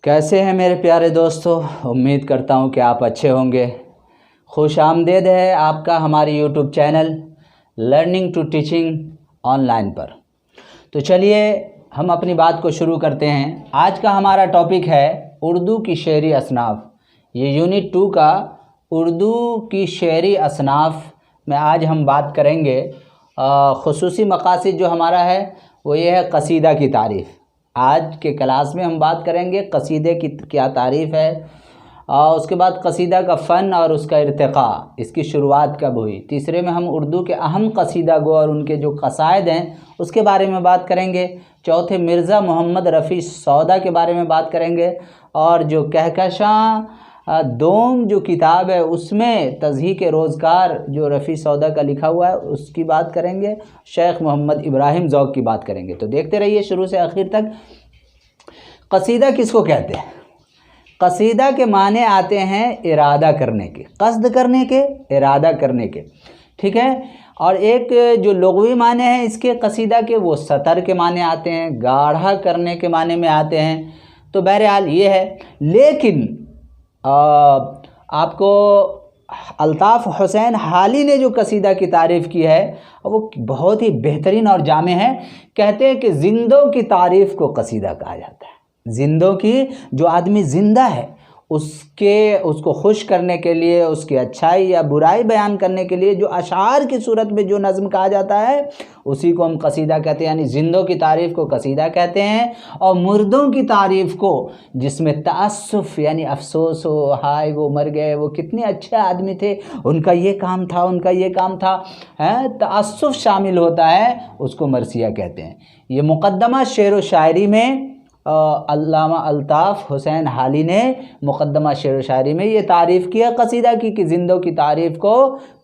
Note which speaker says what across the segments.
Speaker 1: कैसे हैं मेरे प्यारे दोस्तों। उम्मीद करता हूं कि आप अच्छे होंगे। खुश आमदीद है आपका हमारे YouTube channel learning to teaching online पर। तो चलिए हम अपनी बात को शुरू करते हैं। आज का हमारा टॉपिक है उर्दू की शेरी असनाफ़। ये यूनिट 2 का उर्दू की शेरी असनाफ़ में आज हम बात करेंगे। ख़ुसूसी मक़ासिद जो हमारा है वो ये है कसीदा की तारीफ़। आज के क्लास में हम बात करेंगे कसीदे की क्या तारीफ़ है, उसके बाद कसीदा का फ़न और उसका इर्तिक़ा, इसकी शुरुआत कब हुई। तीसरे में हम उर्दू के अहम कसीदा गो और उनके जो कसायद हैं उसके बारे में बात करेंगे। चौथे मिर्ज़ा मोहम्मद रफ़ी सौदा के बारे में बात करेंगे। और जो कहकशां दोम जो किताब है उसमें तज़हीक़ रोज़गार जो रफ़ी सौदा का लिखा हुआ है उसकी बात करेंगे। शेख मोहम्मद इब्राहिम ज़ौक़ की बात करेंगे। तो देखते रहिए शुरू से आखिर तक। कसीदा किसको कहते हैं? कसीदा के माने आते हैं इरादा करने के, क़स्द करने के, इरादा करने के, ठीक है। और एक जो लुग़वी माने हैं इसके कसीदा के वो सतर के माने आते हैं, गाढ़ा करने के माने में आते हैं। तो बहरहाल ये है। लेकिन आपको अल्ताफ़ हुसैन हाली ने जो कसीदा की तारीफ़ की है वो बहुत ही बेहतरीन और जामे है। कहते हैं कि ज़िंदों की तारीफ़ को कसीदा कहा जाता है। ज़िंदों की, जो आदमी ज़िंदा है उसको खुश करने के लिए, उसकी अच्छाई या बुराई बयान करने के लिए जो अशार की सूरत में जो नज़्म कहा जाता है उसी को हम कसीदा कहते हैं। यानी ज़िंदों की तारीफ़ को कसीदा कहते हैं। और मुर्दों की तारीफ़ को, जिसमें तअस्सुफ़ यानी अफसोस हो, हाय वो मर गए, वो कितने अच्छे आदमी थे, उनका ये काम था, उनका ये काम था, तअस्सुफ़ शामिल होता है, उसको मरसिया कहते हैं। ये मुक़द्दमा शेर व शायरी में अल्लामा अल्ताफ़ हुसैन हाली ने मुक़द्दमा शेर व शायरी में ये तारीफ़ किया कसीदा की कि ज़िंदों की तारीफ़ को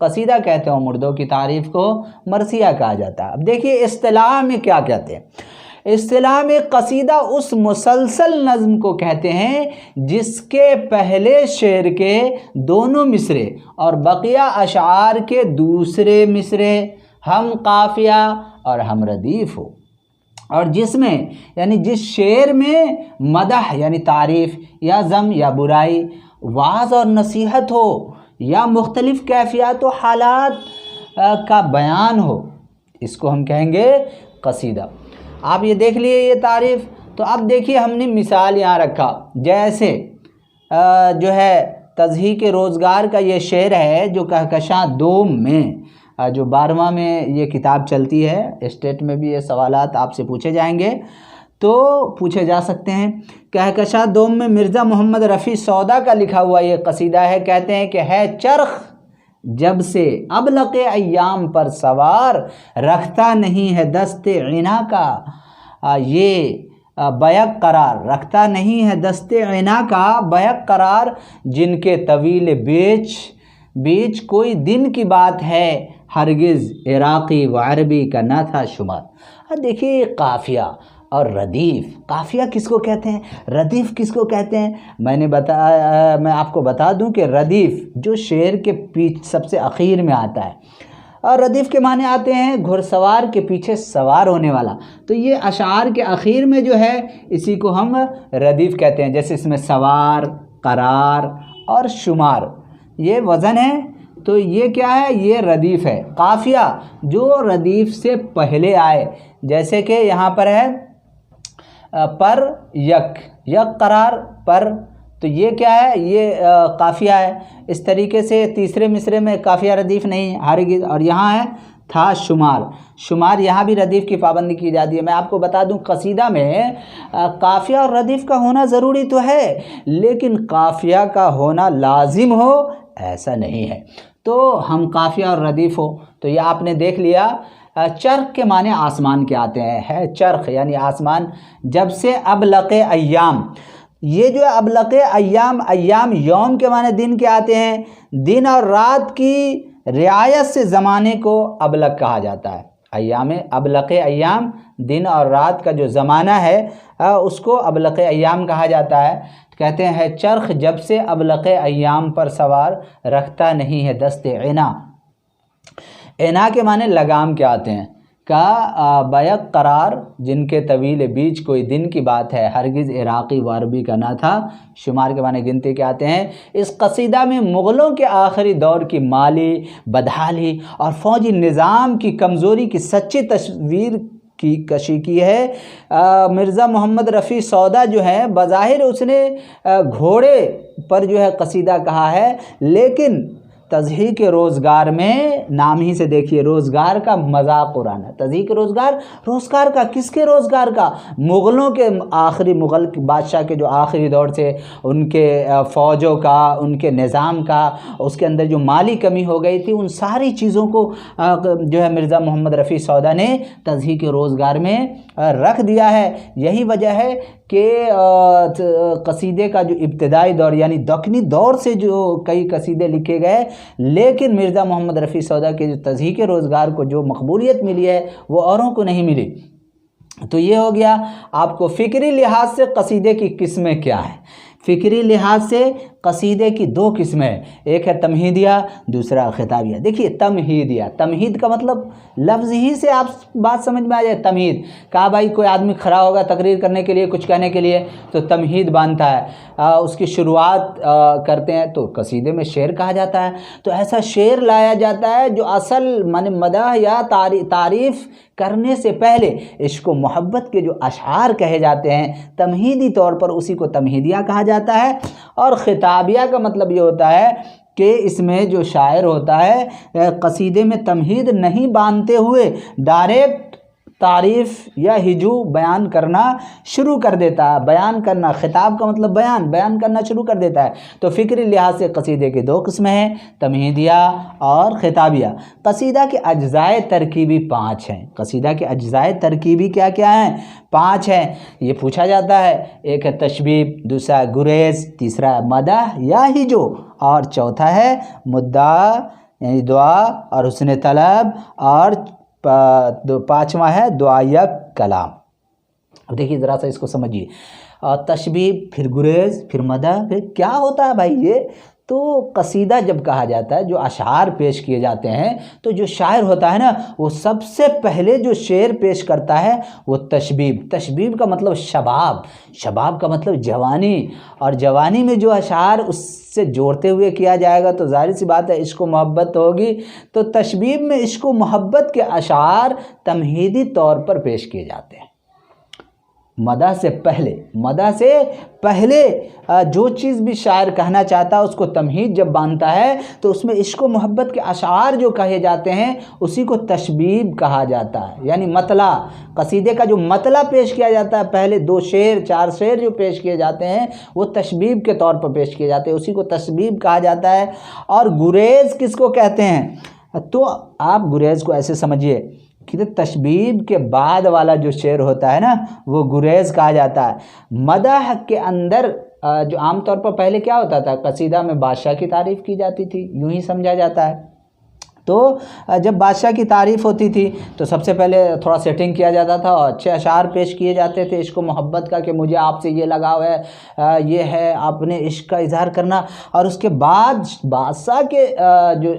Speaker 1: कसीदा कहते हैं और मुर्दों की तारीफ़ को मरसिया कहा जाता है। अब देखिए इस्तिलाह में क्या कहते हैं। इस्तिलाह में कसीदा उस मुसलसल नज़्म को कहते हैं जिसके पहले शेर के दोनों मिसरे और बकिया अशार के दूसरे मिसरे हम काफ़िया और हम रदीफ़ हो, और जिसमें यानी जिस शेर में मदह यानी तारीफ़ या ज़म या बुराई, वाज़ और नसीहत हो या मुख्तलिफ़ कैफ़ियत व हालात का बयान हो, इसको हम कहेंगे कसीदा। आप ये देख लिए ये तारीफ़। तो अब देखिए हमने मिसाल यहाँ रखा, जैसे जो है तज़हीक़ रोज़गार का ये शेर है जो कहकशां दोम में, जो 12वां में ये किताब चलती है, स्टेट में भी ये सवालात आपसे पूछे जाएंगे तो पूछे जा सकते हैं। कहकशां दोम में मिर्ज़ा मोहम्मद रफ़ी सौदा का लिखा हुआ ये कसीदा है। कहते हैं कि है चरख़ जब से अब लक़े अय्याम पर सवार, रखता नहीं है दस्ते इना का ये बैक करार, रखता नहीं है दस्ते इना का बैक करार, जिनके तवील बीच कोई दिन की बात है, हरगिज़ इराक़ी व अरबी का ना था शुमार। अब देखिए काफ़िया और रदीफ़। काफ़िया किसको कहते हैं, रदीफ़ किसको कहते हैं? मैं आपको बता दूं कि रदीफ़ जो शेर के पीछे सबसे आखिर में आता है, और रदीफ़ के माने आते हैं घुड़सवार के पीछे सवार होने वाला। तो ये अशार के आखिर में जो है इसी को हम रदीफ़ कहते हैं। जैसे इसमें सवार, करार और शुमार ये वज़न है, तो ये क्या है, ये रदीफ़ है। काफ़िया जो रदीफ़ से पहले आए, जैसे कि यहाँ पर है पर यक करार पर, तो ये क्या है, ये काफ़िया है। इस तरीके से तीसरे मिसरे में काफ़िया रदीफ़ नहीं हरगिज़, और यहाँ है था शुमार, यहाँ भी रदीफ़ की पाबंदी की जाती है। मैं आपको बता दूं कसीदा में काफ़िया और रदीफ़ का होना ज़रूरी तो है, लेकिन काफ़िया का होना लाजिम हो ऐसा नहीं है। तो हम काफ़िया और रदीफ़ हो, तो ये आपने देख लिया। चरख़ के माने आसमान के आते हैं, है चरख़ यानी आसमान। जब से अब लक़े अय्याम, ये जो है अब लक़े अय्याम यौम के माने दिन के आते हैं। दिन और रात की रियायत से ज़माने को अबलग कहा जाता है। अय्याम अबलक़े अय्याम, दिन और रात का जो ज़माना है उसको अबलक़े अय्याम कहा जाता है। कहते हैं चरख़ जब से अबलक़े अय्याम पर सवार, रखता नहीं है दस्ते इना। इना के माने लगाम के आते हैं। का बैक करार, जिनके तवील बीच कोई दिन की बात है, हरगिज़ इराक़ी व अरबी का ना था, शुमार के माने गिनती के आते हैं। इस कसीदा में मुग़लों के आखिरी दौर की माली बदहाली और फ़ौजी निज़ाम की कमज़ोरी की सच्ची तस्वीर की कशी की है। मिर्ज़ा मोहम्मद रफ़ी सौदा जो है, बज़ाहिर उसने घोड़े पर जो है कसीदा कहा है, लेकिन तज़हीक रोज़गार में, नाम ही से देखिए, रोज़गार का मजाक उड़ाना। तज़हीक रोज़गार, रोज़गार का, किसके रोज़गार का? मुग़लों के आखिरी, मुग़ल बादशाह के जो आखिरी दौर से, उनके फ़ौजों का, उनके निज़ाम का, उसके अंदर जो माली कमी हो गई थी, उन सारी चीज़ों को जो है मिर्ज़ा मोहम्मद रफ़ी सौदा ने तज़हीक रोज़गार में रख दिया है। यही वजह है कि कसीदे का जो इब्तिदाई दौर यानी दक्कनी दौर से जो कई कसीदे लिखे गए, लेकिन मिर्ज़ा मोहम्मद रफ़ी सौदा के जो तज़हीक रोज़गार को जो मकबूलियत मिली है वो औरों को नहीं मिली। तो ये हो गया आपको फ़िक्री लिहाज से कसीदे की किस्में क्या हैं। फ़िक्री लिहाज से कसीदे की दो किस्में हैं, एक है तमहीदिया, दूसरा खिताबिया। देखिए तमहीदिया, तमहीद का मतलब लफ्ज़ ही से आप बात समझ में आ जाए। तमहीद कहा भाई कोई आदमी खड़ा होगा तकरीर करने के लिए, कुछ कहने के लिए, तो तमहीद बांधता है, उसकी शुरुआत करते हैं तो कसीदे में शेर कहा जाता है। तो ऐसा शेर लाया जाता है जो असल माने मदह या तारीफ़ करने से पहले इश्क व मोहब्बत के जो अशआर कहे जाते हैं तमहीदी तौर पर, उसी को तमहीदिया कहा जाता है। और खिताबिया का मतलब ये होता है कि इसमें जो शायर होता है कसीदे में तमहीद नहीं बांधते हुए डायरेक्ट तारीफ़ या हिजू बयान करना शुरू कर देता है। बयान करना, खिताब का मतलब बयान, बयान करना शुरू कर देता है। तो फ़िक्री लिहाज से कसीदे की दो किस्में हैं, तमहीदिया और खिताबिया। कसीदा के अज्ज़ाए तरकीबी 5 हैं। कसीदा के अज्ज़ाए तरकीबी क्या क्या हैं? 5 हैं। ये पूछा जाता है, एक है तशबीब, दूसरा है गुरेज़, तीसरा है मदह या हिजो, और चौथा है मुद्दा यानी दुआ और हुस्न तलब, और पाँचवा है दुआया कलाम। अब देखिए ज़रा सा इसको समझिए, तशबीब, फिर गुरेज़, फिर मदह, फिर क्या होता है भाई ये? तो कसीदा जब कहा जाता है, जो अशार पेश किए जाते हैं, तो जो शायर होता है ना, वो सबसे पहले जो शेर पेश करता है वो तशबीब। तशबीब का मतलब शबाब, शबाब का मतलब जवानी, और जवानी में जो अशार उससे जोड़ते हुए किया जाएगा तो जाहिर सी बात है इश्क व मोहब्बत होगी। तो तशबीब में इश्क व मोहब्बत के अशार तमहीदी तौर पर पेश किए जाते हैं। मदह से पहले जो चीज़ भी शायर कहना चाहता है उसको तमहीद जब बांधता है तो उसमें इश्क व मोहब्बत के अशार जो कहे जाते हैं उसी को तशबीब कहा जाता है। यानी मतला, कसीदे का जो मतला पेश किया जाता है, पहले 2 शेर 4 शेर जो पेश किए जाते हैं वो तशबीब के तौर पर पेश किए जाते हैं, उसी को तशबीब कहा जाता है। और गुरेज़ किसको कहते हैं? तो आप गुरेज़ को ऐसे समझिए कि तशबीब के बाद वाला जो शेर होता है ना वो गुरेज़ कहा जाता है। मदह के अंदर जो आमतौर पर पहले क्या होता था, कसीदा में बादशाह की तारीफ़ की जाती थी, यूं ही समझा जाता है। तो जब बादशाह की तारीफ़ होती थी तो सबसे पहले थोड़ा सेटिंग किया जाता था और अच्छे अशार पेश किए जाते थे इश्क व मोहब्बत का, कि मुझे आपसे ये लगाव है, ये है, आपने इश्क का इजहार करना। और उसके बाद बादशाह के जो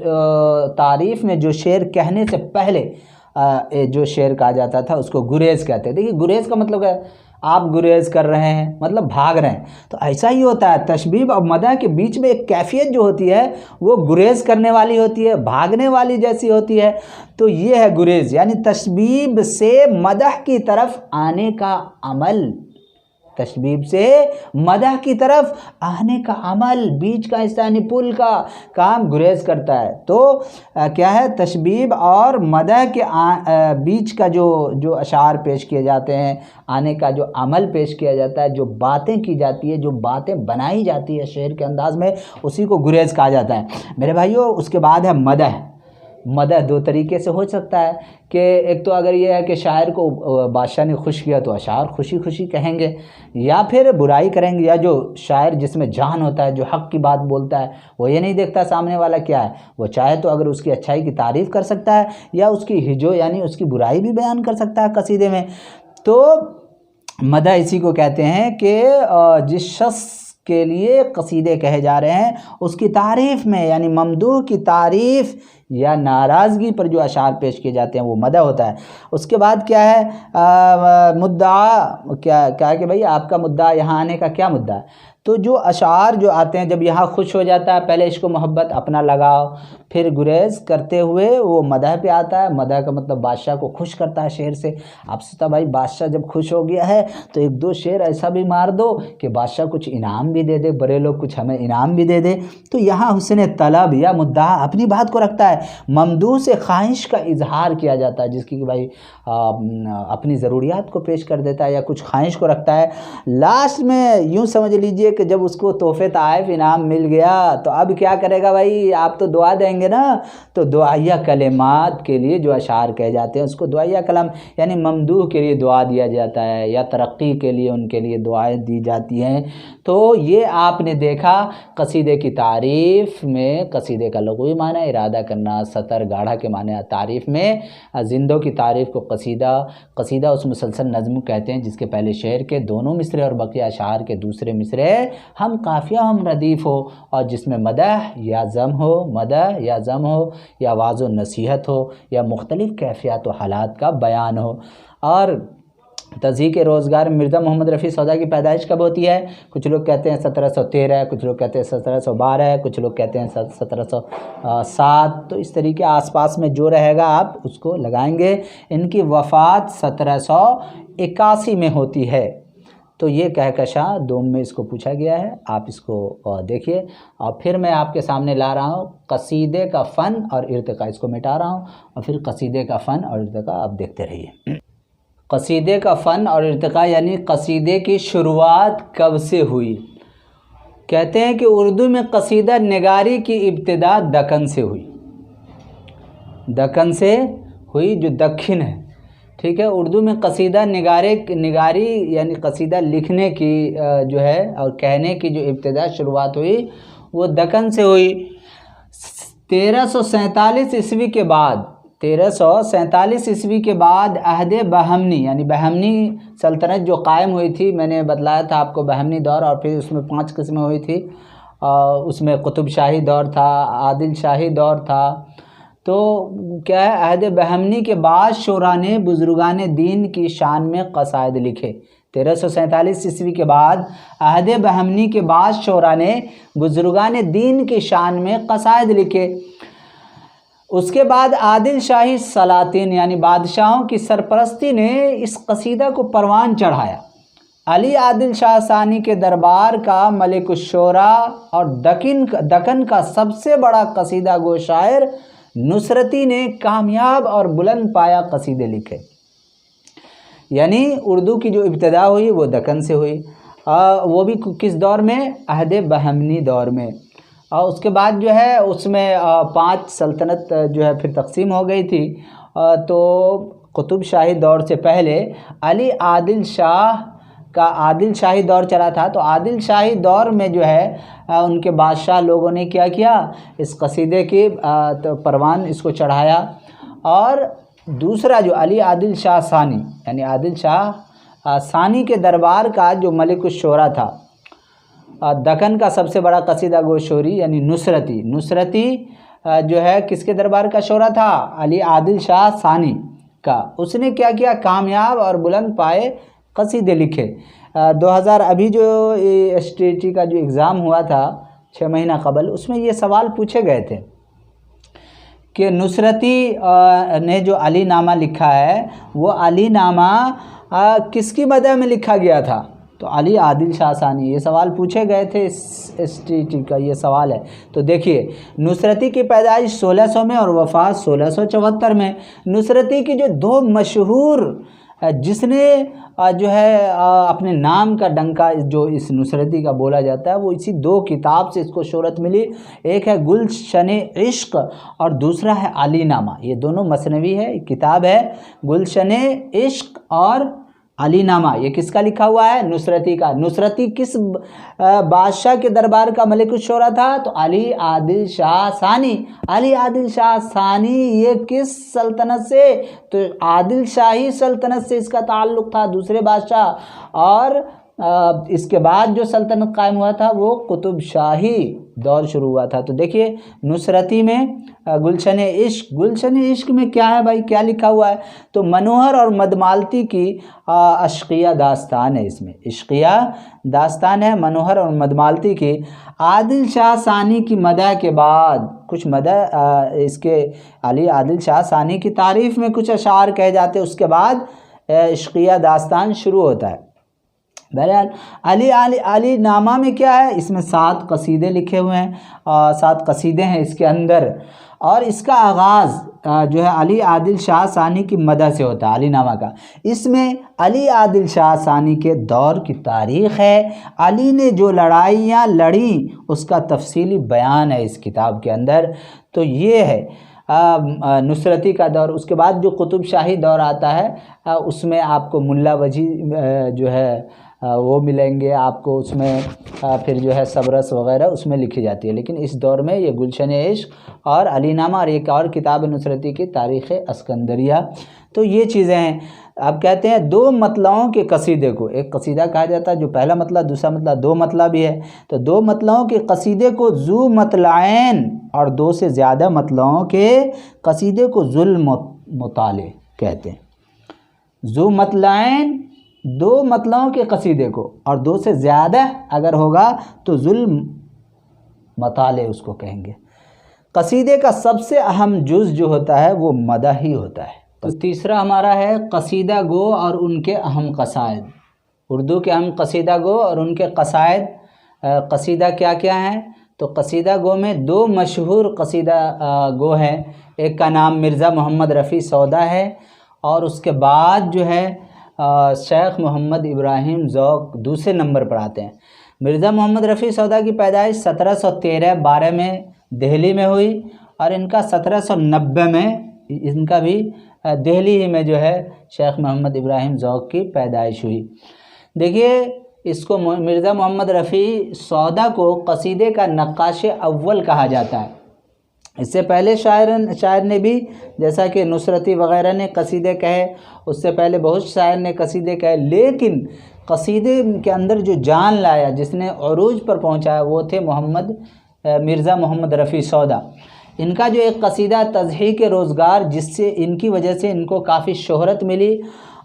Speaker 1: तारीफ़ में जो शेर कहने से पहले जो शेर कहा जाता था उसको गुरेज़ कहते हैं। देखिए गुरेज़ का मतलब है आप गुरेज़ कर रहे हैं, मतलब भाग रहे हैं। तो ऐसा ही होता है, तशबीब और मदह के बीच में एक कैफियत जो होती है वो गुरेज़ करने वाली होती है, भागने वाली जैसी होती है। तो ये है गुरेज़, यानी तशबीब से मदह की तरफ आने का अमल, तशबीब से मदह की तरफ आने का अमल, बीच का हिस्सा यानी पुल का काम गुरेज़ करता है। तो क्या है, तशबीब और मदह के बीच का जो अशार पेश किए जाते हैं, आने का जो अमल पेश किया जाता है, जो बातें की जाती है, जो बातें बनाई जाती है शेर के अंदाज में, उसी को गुरेज़ कहा जाता है मेरे भाइयों। उसके बाद है मदह। मदह 2 तरीके से हो सकता है कि एक तो अगर ये है कि शायर को बादशाह ने खुश किया तो अशार खुशी खुशी कहेंगे, या फिर बुराई करेंगे, या जो शायर जिसमें जान होता है, जो हक़ की बात बोलता है, वो ये नहीं देखता सामने वाला क्या है, वो चाहे तो अगर उसकी अच्छाई की तारीफ़ कर सकता है या उसकी हिजो यानी उसकी बुराई भी बयान कर सकता है कसीदे में। तो मदह इसी को कहते हैं कि जिस शख्स के लिए कसीदे कहे जा रहे हैं उसकी तारीफ़ में, यानी ममदूह की तारीफ़ या नाराज़गी पर जो अशार पेश किए जाते हैं वो मदह होता है। उसके बाद क्या है, मुद्दा क्या है कि भाई आपका मुद्दा यहाँ आने का क्या मुद्दा है। तो जो अशार जो आते हैं, जब यहाँ खुश हो जाता है, पहले इश्क मोहब्बत अपना लगाओ, फिर गुरेज करते हुए वो मदह पे आता है। मदह का मतलब बादशाह को खुश करता है शेर से। आप सोचता भाई बादशाह जब खुश हो गया है तो एक दो शेर ऐसा भी मार दो कि बादशाह कुछ इनाम भी दे दे, बड़े लोग कुछ हमें इनाम भी दे दे। तो यहाँ हुस्न तलब या मुद्दा अपनी बात को रखता है। ममदूह से ख्वाहिश का इजहार किया जाता है, जिसकी कि भाई अपनी ज़रूरियात को पेश कर देता है या कुछ ख्वाहिश को रखता है। लास्ट में यूँ समझ लीजिए कि जब उसको तोहफे ताइफ इनाम मिल गया तो अब क्या करेगा भाई, आप तो दुआ देंगे ना। तो दुआया कलेमात के लिए जो अशार कहे जाते हैं उसको दुआया कलाम, यानी ममदूह के लिए दुआ दिया जाता है या तरक्की के लिए उनके लिए दुआएं दी जाती हैं। तो ये आपने देखा कसीदे की तारीफ़ में, कसीदे का लग़वी माना इरादा करना, सतर गाढ़ा के माने तारीफ़ में, जिंदों की तारीफ़ को कसीदा उस मुसलसल नज़्म कहते हैं जिसके पहले शेर के दोनों मिसरे और बकिया अशार के दूसरे मिसरे हम काफ़िया हम रदीफ़ हो, और जिसमें मदह या ज़म हो या वाज़ो नसीहत हो या मुख्तलिफ़ कैफ़ियत व हालात का बयान हो। और तज़हीक़ रोज़गार मिर्ज़ा मोहम्मद रफ़ी सौदा की पैदाइश कब होती है? कुछ लोग कहते हैं 1713, कुछ लोग कहते हैं 1712, कुछ लोग कहते हैं 1707। तो इस तरीके आसपास में जो रहेगा आप उसको लगाएंगे। इनकी वफ़ात 1781 में होती है। तो ये कहकशा दोम में इसको पूछा गया है, आप इसको देखिए। और फिर मैं आपके सामने ला रहा हूँ कसीदे का फ़न और इर्तिक़ा, इसको मिटा रहा हूँ और फिर कसीदे का फ़न और इर्तिक़ा आप देखते रहिए। कसीदे का फ़न और इर्तिक़ा यानी कसीदे की शुरुआत कब से हुई। कहते हैं कि उर्दू में कसीदा निगारी की इब्तिदा दक्कन से हुई, दक्कन से हुई जो दक्षिण है, ठीक है। उर्दू में कसीदा निगारी यानी कसीदा लिखने की जो है और कहने की जो इब्तिदा शुरुआत हुई वो दक्कन से हुई। 1347 ईस्वी के बाद 1347 ईस्वी के बाद अहद बहमनी यानी बहमनी सल्तनत जो कायम हुई थी, मैंने बतलाया था आपको बहमनी दौर, और फिर उसमें 5 किस्में हुई थी। उसमें कुतुब शाही दौर था, आदिल शाही दौर था। तो क्या है, अहद बहमनी के बाद शोरा ने बुज़ुर्गान दीन की शान में कसायद लिखे। 1347 ईस्वी के बाद अहद बहमनी के बाद शोरा ने बुज़ुर्गान दीन की शान में कसायद लिखे। उसके बाद आदिल शाही सलातीन यानी बादशाहों की सरपरस्ती ने इस कसीदा को परवान चढ़ाया। अली आदिल शाह सानी के दरबार का मलिकुश्शोरा और दक्कन का सबसे बड़ा कसीदा गो शायर नुसरती ने कामयाब और बुलंद पाया कसीदे लिखे। यानी उर्दू की जो इब्तिदा हुई वो दक्कन से हुई, वो भी किस दौर में, अहद बहमनी दौर में। और उसके बाद जो है उसमें 5 सल्तनत जो है फिर तकसीम हो गई थी। तो कुतुब शाही दौर से पहले अली आदिल शाह का आदिल शाही दौर चला था। तो आदिल शाही दौर में जो है उनके बादशाह लोगों ने क्या किया, इस कसीदे के तो परवान इसको चढ़ाया। और दूसरा जो अली आदिल शाह सानी यानी आदिल शाह सानी के दरबार का जो मलिकुश्शोरा था, दक्कन का सबसे बड़ा कसीदा गो शोरी यानी नुसरती जो है किसके दरबार का शोरा था, अली आदिल शाह सानी का। उसने क्या किया, कामयाब और बुलंद पाए कसीदे लिखे। 2000 अभी जो STT का जो एग्ज़ाम हुआ था 6 महीना कबल, उसमें ये सवाल पूछे गए थे कि नुसरती ने जो अली नामा लिखा है वो अली नामा किसकी मदह में लिखा गया था। तो अली आदिल शाह सानी, ये सवाल पूछे गए थे, STT का ये सवाल है। तो देखिए नुसरती की पैदाइश 1600 में और वफ़ात 1674 में। नुसरती की जो 2 मशहूर जिसने जो है अपने नाम का डंका जो इस नुसरती का बोला जाता है वो इसी 2 किताब से इसको शोहरत मिली। एक है गुलशने इश्क और दूसरा है अली नामा। ये दोनों मसनवी है, किताब है गुलशने इश्क और अली नामा। ये किसका लिखा हुआ है, नुसरती का। नुसरती किस बादशाह के दरबार का मलिकुश्शोरा था, तो अली आदिल शाह सानी। अली आदिल शाह सानी ये किस सल्तनत से, तो आदिल शाही सल्तनत से इसका ताल्लुक़ था, दूसरे बादशाह। और इसके बाद जो सल्तनत कायम हुआ था वो कुतुब शाही दौर शुरू हुआ था। तो देखिए नुसरती में गुलशन इश्क में क्या है भाई, क्या लिखा हुआ है? तो मनोहर और मदमालती की अश्किया दास्तान है, इसमें इश्किया दास्तान है मनोहर और मदमालती की। आदिल शाह सानी की मदह के बाद कुछ मदह इसके अली आदिल शाह सानी की तारीफ़ में कुछ अशार कहे जाते हैं, उसके बाद इश्किया दास्तान शुरू होता है। बहरहाल अली नामा में क्या है, इसमें 7 कसीदे लिखे हुए हैं, 7 कसीदे हैं इसके अंदर, और इसका आगाज़ जो है अली आदिल शाह सानी की मदह से होता है, अली नामा का। इसमें अली आदिल शाह सानी के दौर की तारीख़ है, अली ने जो लड़ाइयाँ लड़ी उसका तफसीली बयान है इस किताब के अंदर। तो ये है नुसरती का दौर। उसके बाद जो कुतुब शाही दौर आता है उसमें आपको मुल्ला वजी जो है वो मिलेंगे आपको, उसमें फिर जो है सबरस वग़ैरह उसमें लिखी जाती है। लेकिन इस दौर में ये गुलशन इश्क और अलीनामा और एक और किताब नुसरती की तारीख़ अस्कंदरिया, तो ये चीज़ें हैं। अब कहते हैं 2 मतलाओं के कसीदे को एक कसीदा कहा जाता है, जो पहला मतला दूसरा मतला 2 मतला भी है। तो 2 मतलाओं के कसीदे को ज़ू मतलाएन और 2 से ज़्यादा मतलाओं के कसीदे को ज़ुल मुताले कहते हैं। ज़ू मतलाएन 2 मतलाओं के कसीदे को, और 2 से ज़्यादा अगर होगा तो ज़ुल मताले उसको कहेंगे। कसीदे का सबसे अहम जुज़ जो होता है वो मदह ही होता है। तो तीसरा हमारा है कसीदा गो और उनके अहम कसायद। उर्दू के अहम कसीदा गो और उनके कसायद। कसीदा क्या क्या हैं? तो कसीदा गो में 2 मशहूर कसीदा गो हैं। एक का नाम मिर्ज़ा मोहम्मद रफ़ी सौदा है, और उसके बाद जो है शेख मोहम्मद इब्राहिम ज़ौक़ दूसरे नंबर पर आते हैं। मिर्ज़ा मोहम्मद रफ़ी सौदा की पैदाइश 1713-12 में दिल्ली में हुई, और इनका 1790 में इनका भी दिल्ली ही में जो है शेख मोहम्मद इब्राहिम ज़ौक़ की पैदाइश हुई। देखिए इसको मिर्ज़ा मोहम्मद रफ़ी सौदा को कसीदे का नक्काश अव्वल कहा जाता है। इससे पहले शायर ने भी, जैसा कि नुसरती वग़ैरह ने कसीदे कहे, उससे पहले बहुत शायर ने कसीदे कहे, लेकिन कसीदे के अंदर जो जान लाया, जिसने अरूज पर पहुंचाया, वो थे मिर्ज़ा मोहम्मद रफ़ी सौदा। इनका जो एक कसीदा तज़हीक रोज़गार, जिससे इनकी वजह से इनको काफ़ी शोहरत मिली,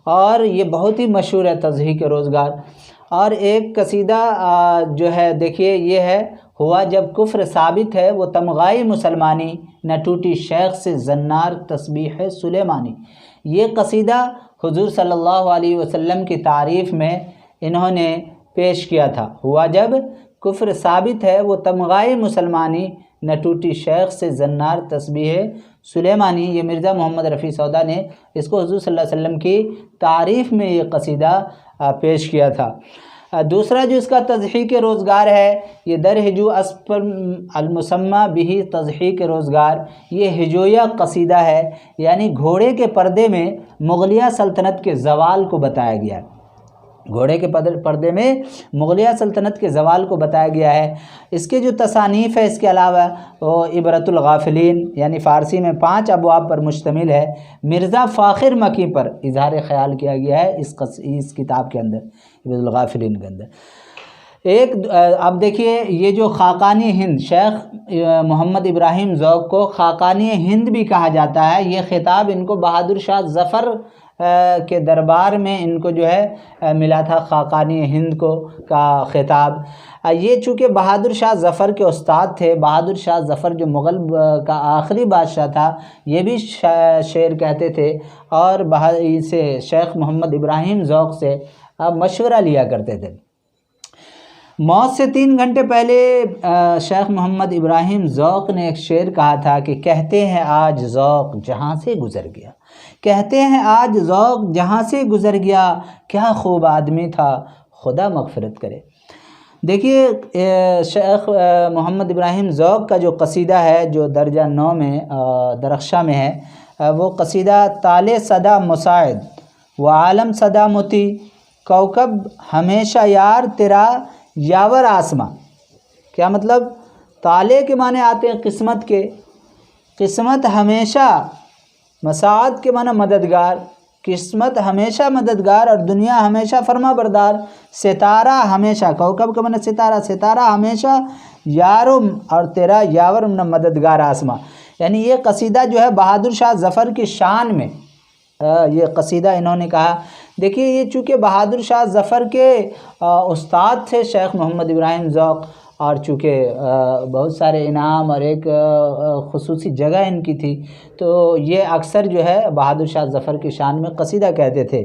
Speaker 1: और ये बहुत ही मशहूर है तज़हीक रोज़गार। और एक कसीदा जो है देखिए ये है, हुआ जब कुफ्र साबित है वो तमगाई मुसलमानी, न टूटी शेख से जन्नार तस्बीह सुलेमानी। ये कसीदा हुजूर सल्लल्लाहु अलैहि वसल्लम की तारीफ़ में इन्होंने पेश किया था। हुआ जब कुफ्र साबित है वो तमगाई मुसलमानी, न टूटी शेख से जन्नार तस्बीह सुलेमानी। ये मिर्ज़ा मोहम्मद रफ़ी सौदा ने इसको हुजूर सल्लल्लाहु अलैहि वसल्लम की तारीफ़ में ये कसीदा पेश किया था। दूसरा जो इसका तज़हीक रोज़गार है, ये दर हिजू अस्पर अलमुसम्मा बिही तज़हीक रोज़गार, ये हिजोया कसीदा है, यानी घोड़े के पर्दे में मुग़लिया सल्तनत के ज़वाल को बताया गया है। घोड़े के पर्दे में मुग़लिया सल्तनत के ज़वाल को बताया गया है। इसके जो तसानीफ़ है इसके अलावा वो इबरतुल गाफिलीन, यानी फ़ारसी में 5 अबवाब पर मुश्तमिल है। मिर्ज़ा फ़ाखिर मकी पर इजहार ख़याल किया गया है इस किताब के अंदर, इबरतुल गाफिलीन के अंदर। एक अब देखिए ये जो ख़ाक़ानी हिंद, शेख मोहम्मद इब्राहिम ज़ौक़ को ख़ाक़ानी हिंद भी कहा जाता है। ये ख़िताब इनको बहादुर शाह ज़फ़र के दरबार में इनको जो है मिला था, ख़ाक़ानी हिंद को का ख़िताब। ये चूँकि बहादुर शाह ज़फ़र के उस्ताद थे, बहादुर शाह ज़फ़र जो मुग़ल का आखिरी बादशाह था, ये भी शेर कहते थे, और इसे शेख मोहम्मद इब्राहिम ज़ौक़ से मशवरा लिया करते थे। मौत से 3 घंटे पहले शेख मोहम्मद इब्राहिम ज़ौक़ ने एक शेर कहा था कि कहते हैं आज ज़ौक़ जहाँ से गुज़र गया, कहते हैं आज ज़ौक़ जहाँ से गुज़र गया, क्या खूब आदमी था खुदा मग़फ़िरत करे। देखिए शेख मोहम्मद इब्राहिम ज़ौक़ का जो कसीदा है, जो दर्जा 9 में दरख्शा में है, वो कसीदा ताले सदा मुसाइद व आलम सदा मोती, कौकब हमेशा यार तेरा यावर आसमां। क्या मतलब? ताले के माने आते हैं किस्मत के, किस्मत हमेशा, मसाद के माने मददगार, किस्मत हमेशा मददगार और दुनिया हमेशा फरमा बरदार। सितारा हमेशा, कौकब के माने सितारा, सितारा हमेशा यारो और तेरा यावर न मददगार आसमां। यानी ये कसीदा जो है बहादुर शाह ज़फ़र की शान में ये कसीदा इन्होंने कहा। देखिए ये चूँकि बहादुर शाह ज़फ़र के उस्ताद थे शेख मोहम्मद इब्राहिम ज़ौक़, और चूँकि बहुत सारे इनाम और एक ख़ुसूसी जगह इनकी थी, तो ये अक्सर जो है बहादुर शाह ज़फ़र की शान में कसीदा कहते थे।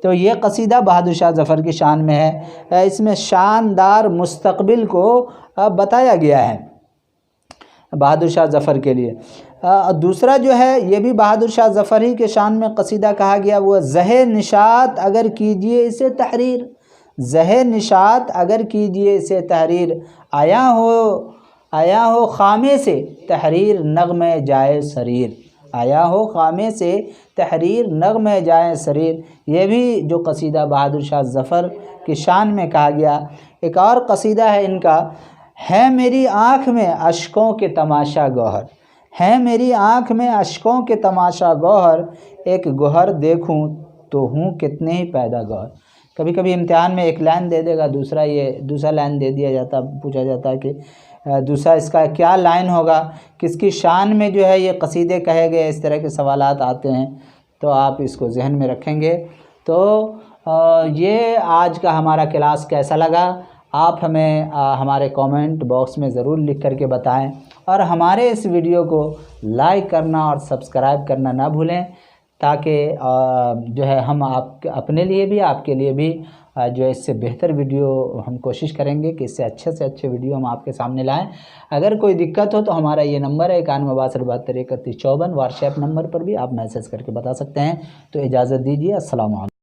Speaker 1: तो ये कसीदा बहादुर शाह ज़फ़र की शान में है। इसमें शानदार मुस्तक़बिल को बताया गया है बहादुर शाह ज़फ़र के लिए। दूसरा जो है ये भी बहादुर शाह ज़फ़र ही के शान में कसीदा कहा गया, वो ज़हे निशात अगर कीजिए इसे तहरीर। ज़हे निशात अगर कीजिए इसे तहरीर, आया हो ख़ामे से तहरीर नग़मे जाए सरीर। आया हो ख़ामे से तहरीर नग़मे जाए सरीर। ये भी जो कसीदा बहादुर शाह ज़फ़र की शान में कहा गया। एक और कसीदा है इनका, है मेरी आँख में अश्कों के तमाशा गौहर। है मेरी आँख में अश्कों के तमाशा गौहर, एक गौहर देखूं तो हूँ कितने ही पैदा गौहर। कभी कभी इम्तिहान में एक लाइन दे देगा, दूसरा लाइन दे दिया जाता, पूछा जाता है कि दूसरा इसका क्या लाइन होगा, किसकी शान में जो है ये कसीदे कहे गए, इस तरह के सवालात आते हैं, तो आप इसको जहन में रखेंगे। तो ये आज का हमारा क्लास कैसा लगा आप हमें हमारे कमेंट बॉक्स में ज़रूर लिख करके बताएं, और हमारे इस वीडियो को लाइक करना और सब्सक्राइब करना ना भूलें, ताकि जो है हम अपने लिए भी आपके लिए भी जो है इससे बेहतर वीडियो हम कोशिश करेंगे कि इससे अच्छे से अच्छे वीडियो हम आपके सामने लाएं। अगर कोई दिक्कत हो तो हमारा ये नंबर है 91 62 72 31 54, व्हाट्सएप नंबर पर भी आप मैसेज करके बता सकते हैं। तो इजाज़त दीजिए, अस्सलाम वालेकुम।